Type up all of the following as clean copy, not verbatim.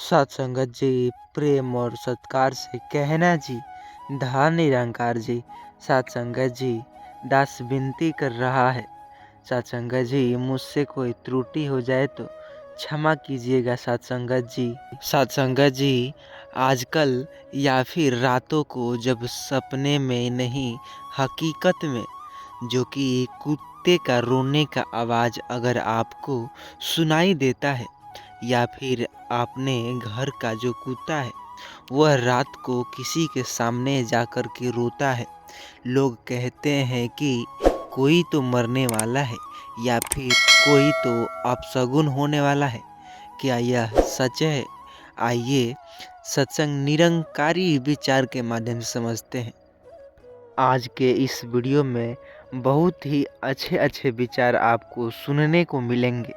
साथ संगत जी, प्रेम और सत्कार से कहना जी, धार निरंकार जी। साथ संगत जी, दास विनती कर रहा है। साथ संगत जी, मुझसे कोई त्रुटि हो जाए तो क्षमा कीजिएगा साथ संगत जी। साथ संगत जी, आजकल या फिर रातों को जब सपने में नहीं, हकीकत में जो कि कुत्ते का रोने का आवाज़ अगर आपको सुनाई देता है, या फिर आपने घर का जो कुत्ता है वह रात को किसी के सामने जाकर के रोता है, लोग कहते हैं कि कोई तो मरने वाला है या फिर कोई तो अपशगुन होने वाला है। क्या यह सच है? आइए सत्संग निरंकारी विचार के माध्यम से समझते हैं। आज के इस वीडियो में बहुत ही अच्छे अच्छे विचार आपको सुनने को मिलेंगे।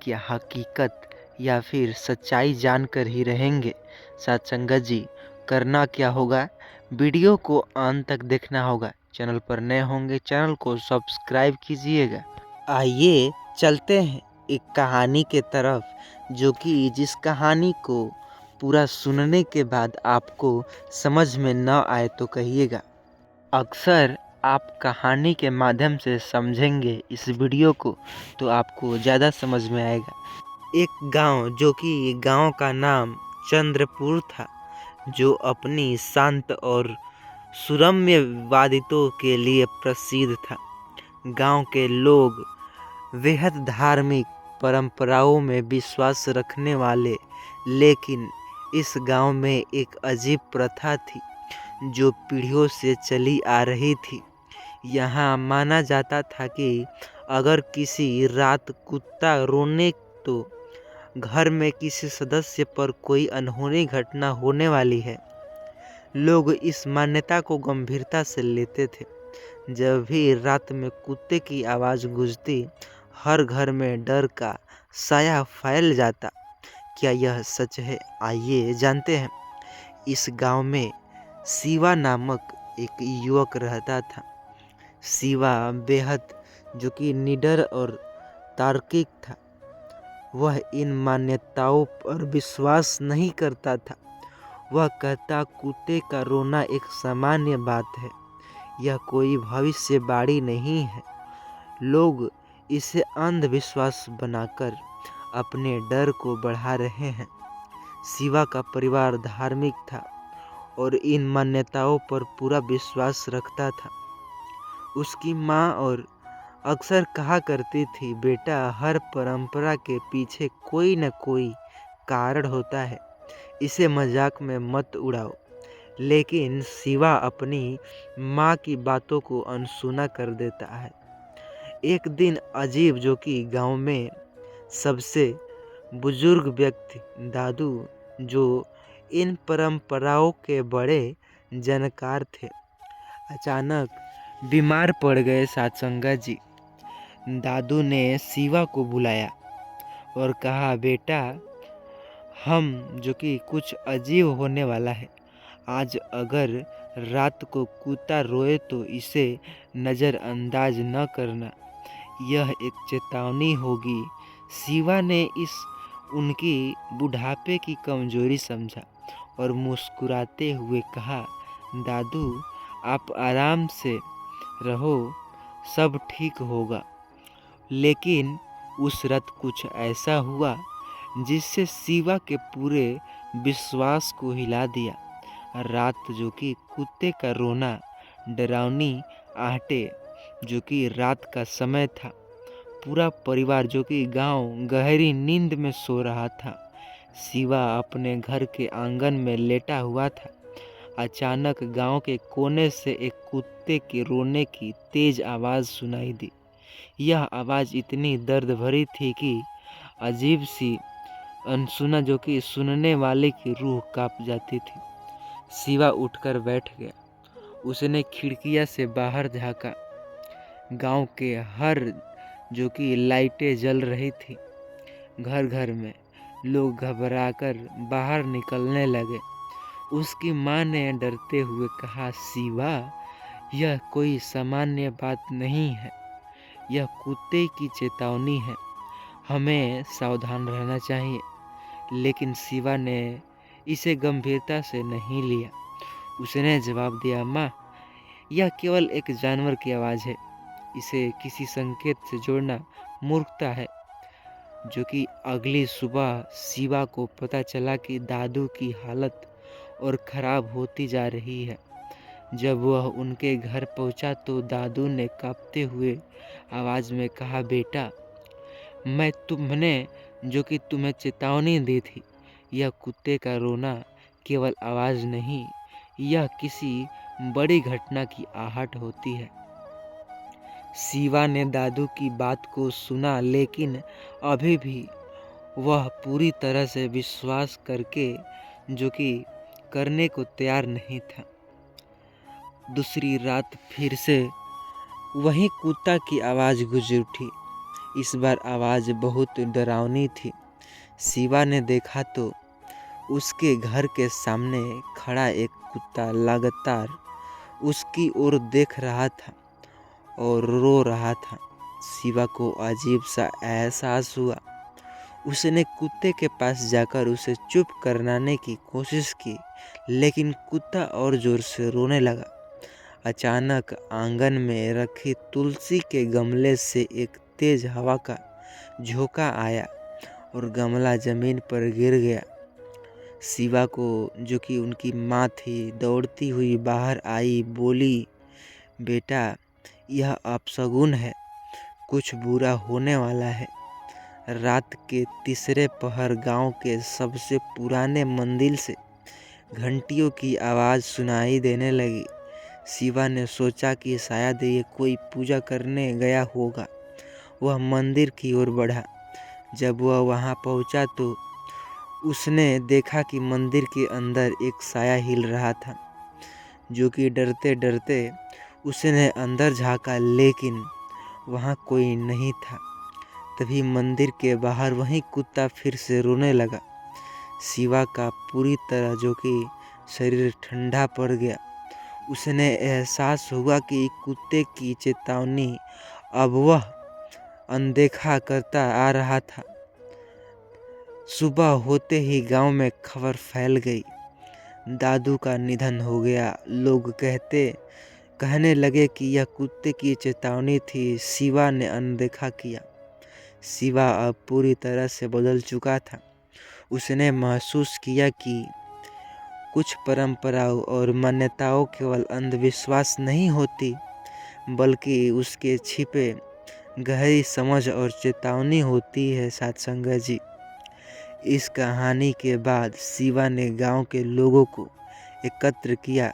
क्या हकीकत या फिर सच्चाई जानकर ही रहेंगे? साथ संगत जी, करना क्या होगा, वीडियो को अंत तक देखना होगा। चैनल पर नए होंगे चैनल को सब्सक्राइब कीजिएगा। आइए चलते हैं एक कहानी के तरफ, जो कि जिस कहानी को पूरा सुनने के बाद आपको समझ में न आए तो कहिएगा। अक्सर आप कहानी के माध्यम से समझेंगे इस वीडियो को तो आपको ज़्यादा समझ में आएगा। एक गांव, जो कि गांव का नाम चंद्रपुर था, जो अपनी शांत और सुरम्य वादितों के लिए प्रसिद्ध था। गांव के लोग बेहद धार्मिक परंपराओं में विश्वास रखने वाले, लेकिन इस गांव में एक अजीब प्रथा थी जो पीढ़ियों से चली आ रही थी। यहाँ माना जाता था कि अगर किसी रात कुत्ता रोने तो घर में किसी सदस्य पर कोई अनहोनी घटना होने वाली है। लोग इस मान्यता को गंभीरता से लेते थे। जब भी रात में कुत्ते की आवाज़ गूंजती, हर घर में डर का साया फैल जाता। क्या यह सच है? आइए जानते हैं। इस गांव में शिवा नामक एक युवक रहता था। शिवा बेहद जो कि निडर और तार्किक था। वह इन मान्यताओं पर विश्वास नहीं करता था। वह कहता, कुत्ते का रोना एक सामान्य बात है, यह कोई भविष्यवाणी नहीं है। लोग इसे अंधविश्वास बनाकर अपने डर को बढ़ा रहे हैं। शिवा का परिवार धार्मिक था और इन मान्यताओं पर पूरा विश्वास रखता था। उसकी माँ और अक्सर कहा करती थी, बेटा, हर परंपरा के पीछे कोई न कोई कारण होता है, इसे मजाक में मत उड़ाओ। लेकिन शिवा अपनी माँ की बातों को अनसुना कर देता है। एक दिन अजीब, जो कि गांव में सबसे बुजुर्ग व्यक्ति दादू, जो इन परंपराओं के बड़े जानकार थे, अचानक बीमार पड़ गए। साथ संगत जी, दादू ने शिवा को बुलाया और कहा, बेटा, हम जो कि कुछ अजीब होने वाला है। आज अगर रात को कुत्ता रोए तो इसे नज़रअंदाज न करना, यह एक चेतावनी होगी। शिवा ने इस उनकी बुढ़ापे की कमजोरी समझा और मुस्कुराते हुए कहा, दादू, आप आराम से रहो, सब ठीक होगा। लेकिन उस रात कुछ ऐसा हुआ जिससे शिवा के पूरे विश्वास को हिला दिया। रात जो कि कुत्ते का रोना, डरावनी आहटे, जो कि रात का समय था। पूरा परिवार जो कि गांव गहरी नींद में सो रहा था। शिवा अपने घर के आंगन में लेटा हुआ था। अचानक गांव के कोने से एक कुत्ते के रोने की तेज आवाज़ सुनाई दी। यह आवाज़ इतनी दर्द भरी थी कि अजीब सी अनसुना, जो कि सुनने वाले की रूह कांप जाती थी। शिवा उठकर बैठ गया। उसने खिड़कियां से बाहर झांका। गांव के हर जो कि लाइटें जल रही थी। घर घर में लोग घबराकर बाहर निकलने लगे। उसकी माँ ने डरते हुए कहा, शिवा, यह कोई सामान्य बात नहीं है, यह कुत्ते की चेतावनी है, हमें सावधान रहना चाहिए। लेकिन शिवा ने इसे गंभीरता से नहीं लिया। उसने जवाब दिया, माँ, यह केवल एक जानवर की आवाज़ है। इसे किसी संकेत से जोड़ना मूर्खता है। जो कि अगली सुबह शिवा को पता चला कि दादू की हालत और ख़राब होती जा रही है। जब वह उनके घर पहुंचा तो दादू ने कांपते हुए आवाज़ में कहा, बेटा, मैं तुमने जो कि तुम्हें चेतावनी दी थी, यह कुत्ते का रोना केवल आवाज़ नहीं, यह किसी बड़ी घटना की आहट होती है। शिवा ने दादू की बात को सुना, लेकिन अभी भी वह पूरी तरह से विश्वास करने को तैयार नहीं था। दूसरी रात फिर से वही कुत्ता की आवाज़ गूंज उठी। इस बार आवाज़ बहुत डरावनी थी। शिवा ने देखा तो उसके घर के सामने खड़ा एक कुत्ता लगातार उसकी ओर देख रहा था और रो रहा था। शिवा को अजीब सा एहसास हुआ। उसने कुत्ते के पास जाकर उसे चुप कराने की कोशिश की, लेकिन कुत्ता और जोर से रोने लगा। अचानक आंगन में रखी तुलसी के गमले से एक तेज हवा का झोंका आया और गमला जमीन पर गिर गया। शिवा को, जो कि उनकी माँ थी, दौड़ती हुई बाहर आई, बोली, बेटा, यह अपशगुन है, कुछ बुरा होने वाला है। रात के तीसरे पहर गांव के सबसे पुराने मंदिर से घंटियों की आवाज़ सुनाई देने लगी। शिवा ने सोचा कि शायद ये कोई पूजा करने गया होगा। वह मंदिर की ओर बढ़ा। जब वह वहां पहुंचा तो उसने देखा कि मंदिर के अंदर एक साया हिल रहा था। जो कि डरते डरते उसने अंदर झांका, लेकिन वहां कोई नहीं था। तभी मंदिर के बाहर वही कुत्ता फिर से रोने लगा। शिवा का पूरी तरह जो कि शरीर ठंडा पड़ गया। उसने एहसास हुआ कि कुत्ते की चेतावनी अब वह अनदेखा करता आ रहा था। सुबह होते ही गांव में खबर फैल गई, दादू का निधन हो गया। लोग कहने लगे कि यह कुत्ते की चेतावनी थी, शिवा ने अनदेखा किया। शिवा अब पूरी तरह से बदल चुका था। उसने महसूस किया कि कुछ परंपराओं और मान्यताओं केवल अंधविश्वास नहीं होती, बल्कि उसके छिपे गहरी समझ और चेतावनी होती है। सत्संग जी, इस कहानी के बाद शिवा ने गांव के लोगों को एकत्र किया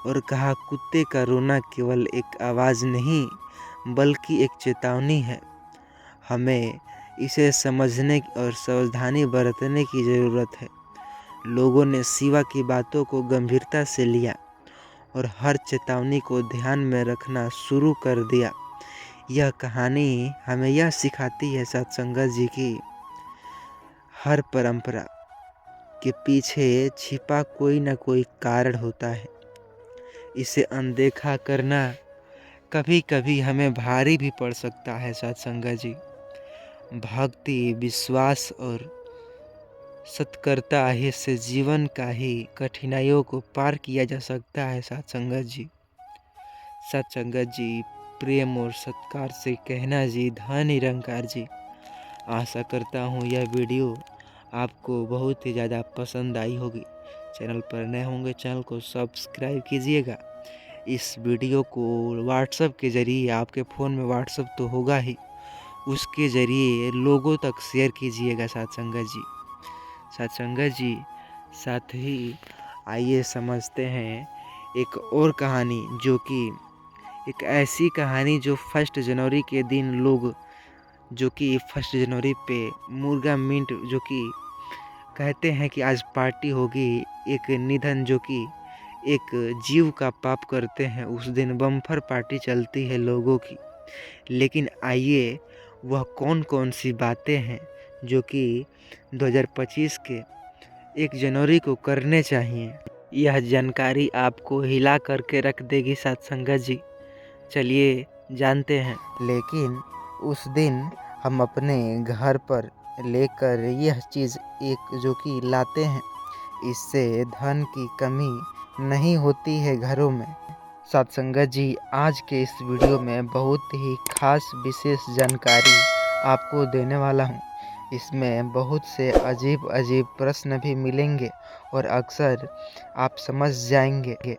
और कहा, कुत्ते का रोना केवल एक आवाज़ नहीं, बल्कि एक चेतावनी है। हमें इसे समझने और सावधानी बरतने की ज़रूरत है। लोगों ने शिवा की बातों को गंभीरता से लिया और हर चेतावनी को ध्यान में रखना शुरू कर दिया। यह कहानी हमें यह सिखाती है सत्संगत जी की हर परंपरा के पीछे छिपा कोई न कोई कारण होता है। इसे अनदेखा करना कभी कभी हमें भारी भी पड़ सकता है। सत्संगत जी, भक्ति, विश्वास और सत्कर्ता से जीवन का ही कठिनाइयों को पार किया जा सकता है। सत्संगत जी, सत्संगत जी, प्रेम और सत्कार से कहना जी, धन निरंकार जी। आशा करता हूँ यह वीडियो आपको बहुत ही ज़्यादा पसंद आई होगी। चैनल पर नए होंगे, चैनल को सब्सक्राइब कीजिएगा। इस वीडियो को व्हाट्सएप के ज़रिए, आपके फ़ोन में व्हाट्सएप तो होगा ही, उसके ज़रिए लोगों तक शेयर कीजिएगा। सत्संगत जी, सत्संगत जी, साथ ही आइए समझते हैं एक और कहानी, जो कि एक ऐसी कहानी जो 1 जनवरी के दिन लोग, जो कि 1 जनवरी पे मुर्गा मीट, जो कि कहते हैं कि आज पार्टी होगी। एक निधन, जो कि एक जीव का पाप करते हैं, उस दिन बम्पर पार्टी चलती है लोगों की। लेकिन आइए वह कौन कौन सी बातें हैं जो कि 2025 के 1 जनवरी को करने चाहिए। यह जानकारी आपको हिला करके रख देगी। सत्संगत जी, चलिए जानते हैं। लेकिन उस दिन हम अपने घर पर लेकर यह चीज़ एक जो कि लाते हैं, इससे धन की कमी नहीं होती है घरों में। साथ संगत जी, आज के इस वीडियो में बहुत ही खास विशेष जानकारी आपको देने वाला हूँ। इसमें बहुत से अजीब अजीब प्रश्न भी मिलेंगे और अक्सर आप समझ जाएंगे।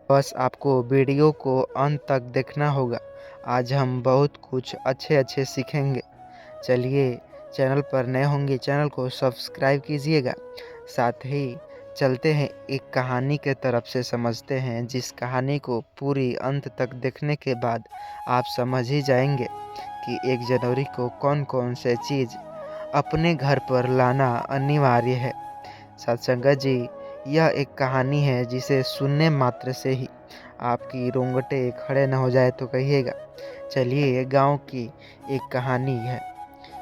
बस आपको वीडियो को अंत तक देखना होगा। आज हम बहुत कुछ अच्छे सीखेंगे। चलिए, चैनल पर नए होंगे चैनल को सब्सक्राइब कीजिएगा। साथ ही चलते हैं एक कहानी के तरफ से समझते हैं, जिस कहानी को पूरी अंत तक देखने के बाद आप समझ ही जाएंगे कि 1 जनवरी को कौन कौन से चीज़ अपने घर पर लाना अनिवार्य है। सत्संगत जी, यह एक कहानी है जिसे सुनने मात्र से ही आपकी रोंगटे खड़े न हो जाए तो कहिएगा। चलिए, गांव की एक कहानी है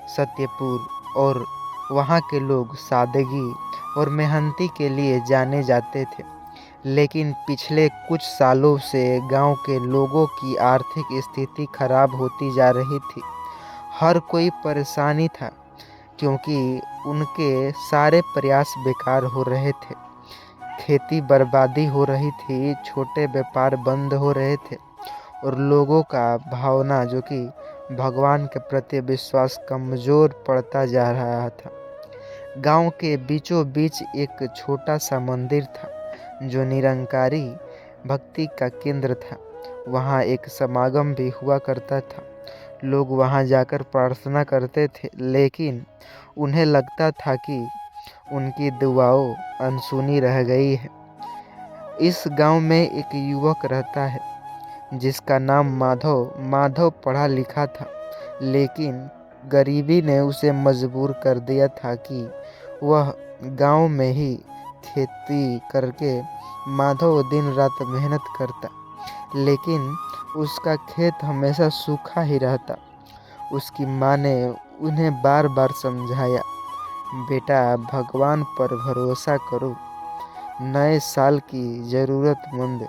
सत्यपुर, और वहाँ के लोग सादगी और मेहनती के लिए जाने जाते थे। लेकिन पिछले कुछ सालों से गांव के लोगों की आर्थिक स्थिति खराब होती जा रही थी। हर कोई परेशानी था, क्योंकि उनके सारे प्रयास बेकार हो रहे थे। खेती बर्बादी हो रही थी, छोटे व्यापार बंद हो रहे थे और लोगों का भावना जो कि भगवान के प्रति विश्वास कमज़ोर पड़ता जा रहा था। गांव के बीचों बीच एक छोटा सा मंदिर था, जो निरंकारी भक्ति का केंद्र था। वहाँ एक समागम भी हुआ करता था। लोग वहाँ जाकर प्रार्थना करते थे, लेकिन उन्हें लगता था कि उनकी दुआओं अनसुनी रह गई है। इस गांव में एक युवक रहता है जिसका नाम माधव पढ़ा लिखा था, लेकिन गरीबी ने उसे मजबूर कर दिया था कि वह गांव में ही खेती करके माधव दिन रात मेहनत करता, लेकिन उसका खेत हमेशा सूखा ही रहता। उसकी माँ ने उन्हें बार बार समझाया, बेटा, भगवान पर भरोसा करो। नए साल की ज़रूरतमंद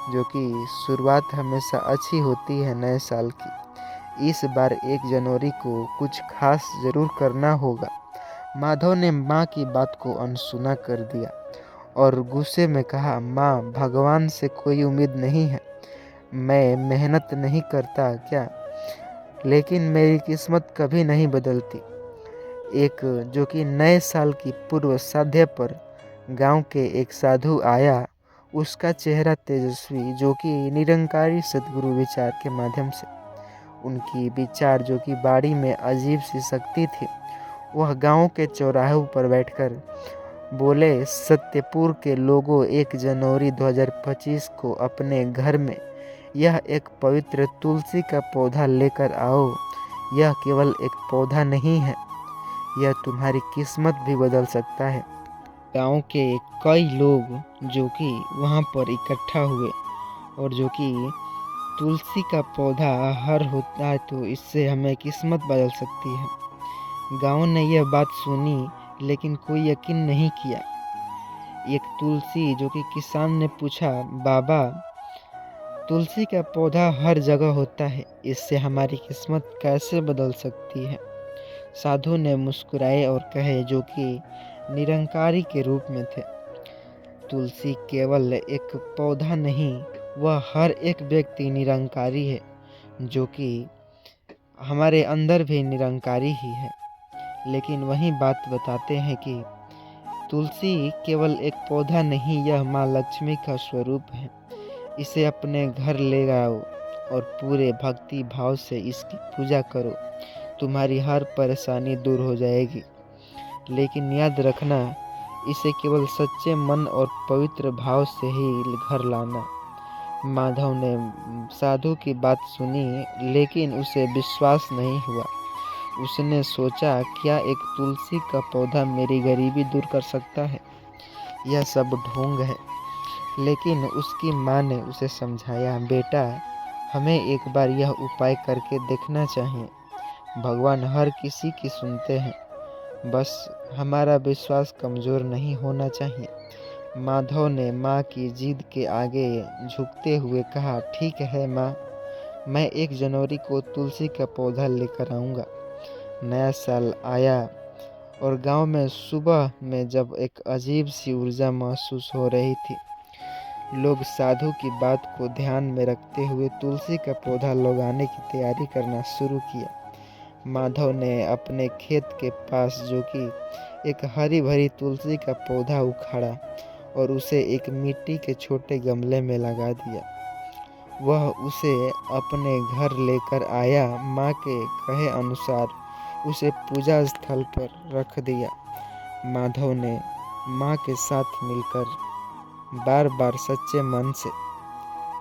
जो कि शुरुआत हमेशा अच्छी होती है नए साल की। इस बार 1 जनवरी को कुछ खास ज़रूर करना होगा। माधव ने माँ की बात को अनसुना कर दिया और गुस्से में कहा, माँ, भगवान से कोई उम्मीद नहीं है। मैं मेहनत नहीं करता क्या? लेकिन मेरी किस्मत कभी नहीं बदलती। एक जो कि नए साल की पूर्व संध्या पर गांव के एक साधु आया। उसका चेहरा तेजस्वी, जो कि निरंकारी सद्गुरु विचार के माध्यम से उनकी विचार जो कि बाड़ी में अजीब सी शक्ति थी। वह गांव के चौराहों पर बैठकर बोले, सत्यपुर के लोगों, 1 जनवरी 2025 को अपने घर में यह एक पवित्र तुलसी का पौधा लेकर आओ। यह केवल एक पौधा नहीं है, यह तुम्हारी किस्मत भी बदल सकता है। गांव के कई लोग जो कि वहां पर इकट्ठा हुए, और जो कि तुलसी का पौधा हर होता है तो इससे हमें किस्मत बदल सकती है। गांव ने यह बात सुनी, लेकिन कोई यकीन नहीं किया। एक तुलसी जो कि किसान ने पूछा, बाबा, तुलसी का पौधा हर जगह होता है, इससे हमारी किस्मत कैसे बदल सकती है? साधु ने मुस्कुराए और कहे, जो कि निरंकारी के रूप में थे, तुलसी केवल एक पौधा नहीं, वह हर एक व्यक्ति निरंकारी है, जो कि हमारे अंदर भी निरंकारी ही है। लेकिन वही बात बताते हैं कि तुलसी केवल एक पौधा नहीं, यह माँ लक्ष्मी का स्वरूप है। इसे अपने घर ले आओ और पूरे भक्ति भाव से इसकी पूजा करो। तुम्हारी हर परेशानी दूर हो जाएगी। लेकिन याद रखना, इसे केवल सच्चे मन और पवित्र भाव से ही घर लाना। माधव ने साधु की बात सुनी, लेकिन उसे विश्वास नहीं हुआ। उसने सोचा, क्या एक तुलसी का पौधा मेरी गरीबी दूर कर सकता है? यह सब ढोंग है। लेकिन उसकी माँ ने उसे समझाया, बेटा, हमें एक बार यह उपाय करके देखना चाहिए। भगवान हर किसी की सुनते हैं, बस हमारा विश्वास कमज़ोर नहीं होना चाहिए। माधव ने माँ की जिद के आगे झुकते हुए कहा, ठीक है माँ, मैं 1 जनवरी को तुलसी का पौधा लेकर आऊँगा। नया साल आया और गांव में सुबह में जब एक अजीब सी ऊर्जा महसूस हो रही थी, लोग साधु की बात को ध्यान में रखते हुए तुलसी का पौधा लगाने की तैयारी करना शुरू किया। माधव ने अपने खेत के पास जो कि एक हरी भरी तुलसी का पौधा उखाड़ा और उसे एक मिट्टी के छोटे गमले में लगा दिया। वह उसे अपने घर लेकर आया। माँ के कहे अनुसार उसे पूजा स्थल पर रख दिया। माधव ने माँ के साथ मिलकर बार बार सच्चे मन से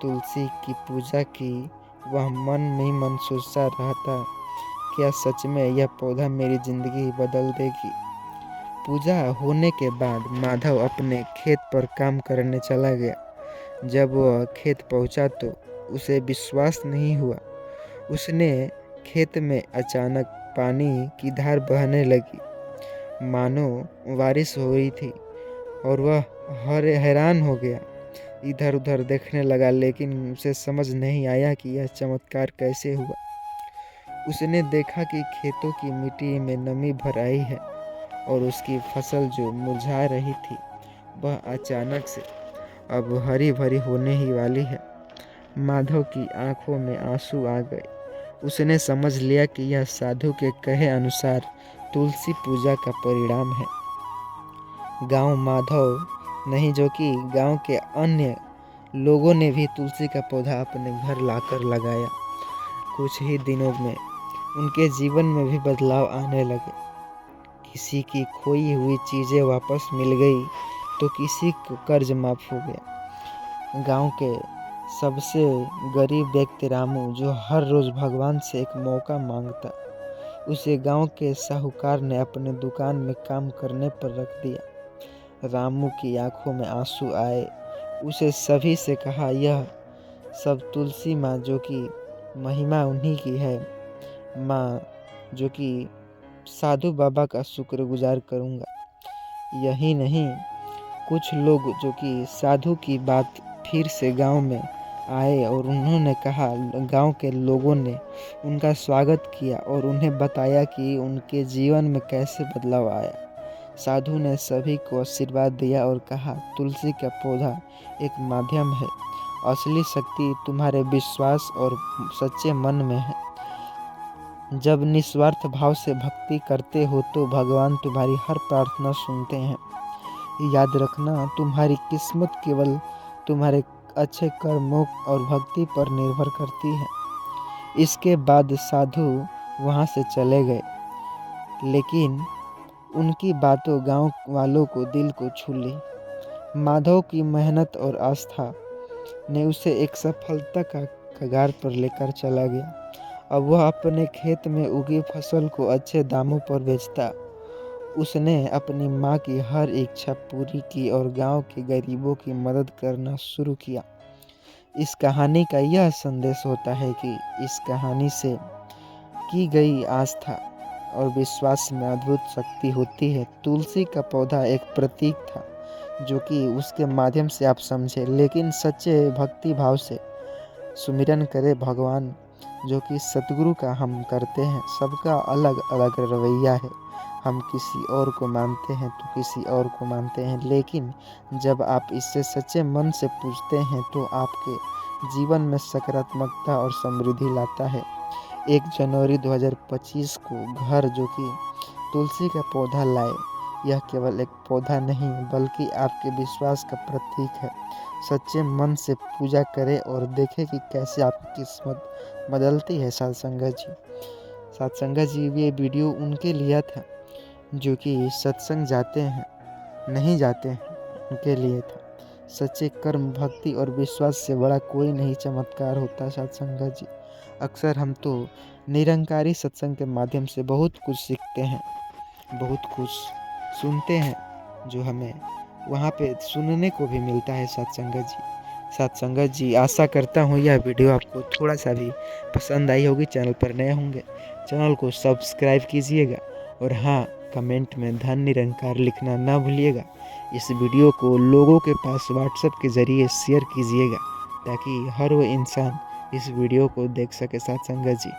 तुलसी की पूजा की। वह मन में ही मन सोचता रहता, क्या सच में यह पौधा मेरी जिंदगी बदल देगी। पूजा होने के बाद माधव अपने खेत पर काम करने चला गया। जब वह खेत पहुंचा तो उसे विश्वास नहीं हुआ। उसने खेत में अचानक पानी की धार बहने लगी, मानो बारिश हो रही थी, और वह हैरान हो गया। इधर उधर देखने लगा, लेकिन उसे समझ नहीं आया कि यह चमत्कार कैसे हुआ। उसने देखा कि खेतों की मिट्टी में नमी भर आई है और उसकी फसल जो मुरझा रही थी वह अचानक से अब हरी भरी होने ही वाली है। माधव की आंखों में आंसू आ गए। उसने समझ लिया कि यह साधु के कहे अनुसार तुलसी पूजा का परिणाम है। गांव माधव नहीं, जो कि गांव के अन्य लोगों ने भी तुलसी का पौधा अपने घर लाकर लगाया। कुछ ही दिनों में उनके जीवन में भी बदलाव आने लगे। किसी की खोई हुई चीज़ें वापस मिल गई तो किसी को कर्ज माफ हो गया। गांव के सबसे गरीब व्यक्ति रामू, जो हर रोज़ भगवान से एक मौका मांगता, उसे गांव के साहूकार ने अपने दुकान में काम करने पर रख दिया। रामू की आंखों में आंसू आए। उसे सभी से कहा, यह सब तुलसी माँ, जो कि महिमा उन्हीं की है, माँ जो कि साधु बाबा का शुक्रगुजार करूँगा। यही नहीं, कुछ लोग जो कि साधु की बात फिर से गांव में आए और उन्होंने कहा, गांव के लोगों ने उनका स्वागत किया और उन्हें बताया कि उनके जीवन में कैसे बदलाव आया। साधु ने सभी को आशीर्वाद दिया और कहा, तुलसी का पौधा एक माध्यम है, असली शक्ति तुम्हारे विश्वास और सच्चे मन में है। जब निस्वार्थ भाव से भक्ति करते हो तो भगवान तुम्हारी हर प्रार्थना सुनते हैं। याद रखना, तुम्हारी किस्मत केवल तुम्हारे अच्छे कर्मों और भक्ति पर निर्भर करती है। इसके बाद साधु वहाँ से चले गए, लेकिन उनकी बातों गांव वालों को दिल को छू ली। माधव की मेहनत और आस्था ने उसे एक सफलता का कगार पर लेकर चला गया। अब वह अपने खेत में उगी फसल को अच्छे दामों पर बेचता। उसने अपनी माँ की हर इच्छा पूरी की और गांव के गरीबों की मदद करना शुरू किया। इस कहानी का यह संदेश होता है कि इस कहानी से की गई आस्था और विश्वास में अद्भुत शक्ति होती है। तुलसी का पौधा एक प्रतीक था जो कि उसके माध्यम से आप समझे, लेकिन सच्चे भक्ति भाव से सुमिरन करे भगवान, जो कि सतगुरु का हम करते हैं। सबका अलग अलग रवैया है। हम किसी और को मानते हैं तो किसी और को मानते हैं, लेकिन जब आप इससे सच्चे मन से पूछते हैं तो आपके जीवन में सकारात्मकता और समृद्धि लाता है। 1 जनवरी 2025 को घर जो कि तुलसी का पौधा लाए, यह केवल एक पौधा नहीं बल्कि आपके विश्वास का प्रतीक है। सच्चे मन से पूजा करें और देखें कि कैसे आपकी किस्मत बदलती है। सत्संग जी ये वीडियो उनके लिए था जो कि सत्संग जाते हैं, नहीं जाते हैं, उनके लिए था। सच्चे कर्म, भक्ति और विश्वास से बड़ा कोई नहीं चमत्कार होता सत्संग जी। अक्सर हम तो निरंकारी सत्संग के माध्यम से बहुत कुछ सीखते हैं, बहुत कुछ सुनते हैं, जो हमें वहाँ पे सुनने को भी मिलता है सत्संग जी। आशा करता हूँ यह वीडियो आपको थोड़ा सा भी पसंद आई होगी। चैनल पर नए होंगे, चैनल को सब्सक्राइब कीजिएगा और हाँ, कमेंट में धन निरंकार लिखना ना भूलिएगा। इस वीडियो को लोगों के पास व्हाट्सएप के ज़रिए शेयर कीजिएगा ताकि हर वो इंसान इस वीडियो को देख सके सत्संग जी।